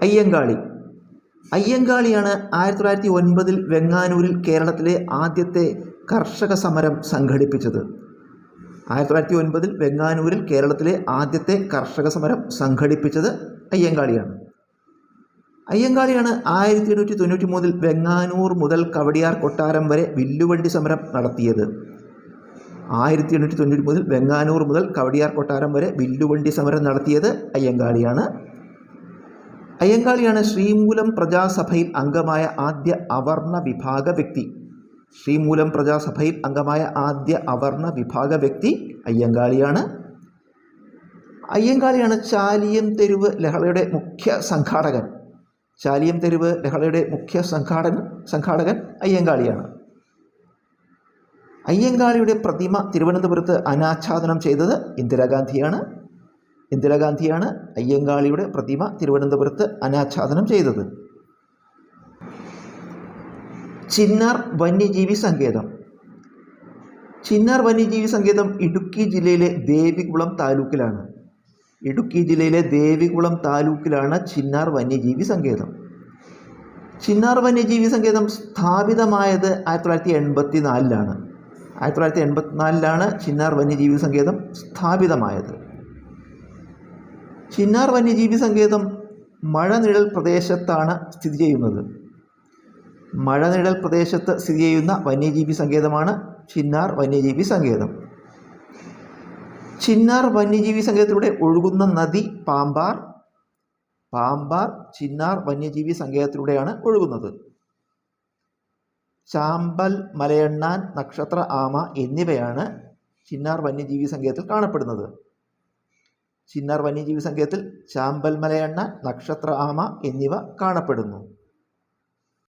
അയ്യങ്കാളി. അയ്യങ്കാളിയാണ് 1909 വെങ്ങാനൂരിൽ കേരളത്തിലെ ആദ്യത്തെ കർഷക സമരം സംഘടിപ്പിച്ചത്. 1909 വെങ്ങാനൂരിൽ കേരളത്തിലെ ആദ്യത്തെ കർഷക സമരം സംഘടിപ്പിച്ചത് അയ്യങ്കാളിയാണ്. 1893 വെങ്ങാനൂർ മുതൽ കവടിയാർ കൊട്ടാരം വരെ വില്ലുവണ്ടി സമരം നടത്തിയത്. 1893 വെങ്ങാനൂർ മുതൽ കവടിയാർ കൊട്ടാരം വരെ വില്ലുവണ്ടി സമരം നടത്തിയത് അയ്യങ്കാളിയാണ്. അയ്യങ്കാളിയാണ് ശ്രീമൂലം പ്രജാസഭയിൽ അംഗമായ ആദ്യ അവർണ വിഭാഗ വ്യക്തി. ശ്രീമൂലം പ്രജാസഭയിൽ അംഗമായ ആദ്യ അവർണ വിഭാഗ വ്യക്തി അയ്യങ്കാളിയാണ്. അയ്യങ്കാളിയാണ് ചാലിയം തെരുവ് ലഹളയുടെ മുഖ്യ സംഘാടകൻ. ചാലിയം തെരുവ് ലഹളയുടെ മുഖ്യ സംഘാടകൻ അയ്യങ്കാളിയാണ്. അയ്യങ്കാളിയുടെ പ്രതിമ തിരുവനന്തപുരത്ത് അനാച്ഛാദനം ചെയ്തത് ഇന്ദിരാഗാന്ധിയാണ് അയ്യങ്കാളിയുടെ പ്രതിമ തിരുവനന്തപുരത്ത് അനാച്ഛാദനം ചെയ്തത്. ചിന്നാർ വന്യജീവി സങ്കേതം. ചിന്നാർ വന്യജീവി സങ്കേതം ഇടുക്കി ജില്ലയിലെ ദേവികുളം താലൂക്കിലാണ്. ചിന്നാർ വന്യജീവി സങ്കേതം. ചിന്നാർ വന്യജീവി സങ്കേതം സ്ഥാപിതമായത് 1984 1984 ചിന്നാർ വന്യജീവി സങ്കേതം സ്ഥാപിതമായത്. ചിന്നാർ വന്യജീവി സങ്കേതം മഴനിഴൽ പ്രദേശത്താണ് സ്ഥിതി ചെയ്യുന്നത്. മഴനിഴൽ പ്രദേശത്ത് സ്ഥിതി ചെയ്യുന്ന വന്യജീവി സങ്കേതമാണ് ചിന്നാർ വന്യജീവി സങ്കേതം. ചിന്നാർ വന്യജീവി സങ്കേതത്തിലൂടെ ഒഴുകുന്ന നദി പാമ്പാർ ചിന്നാർ വന്യജീവി സങ്കേതത്തിലൂടെയാണ് ഒഴുകുന്നത്. ചാമ്പൽ, മലയണ്ണാൻ, നക്ഷത്ര ആമ എന്നിവയാണ് ചിന്നാർ വന്യജീവി സങ്കേതത്തിൽ കാണപ്പെടുന്നത്. ചിന്നാർ വന്യജീവി സങ്കേതത്തിൽ ചാമ്പൽ, മലയണ്ണാൻ, നക്ഷത്ര ആമ എന്നിവ കാണപ്പെടുന്നു.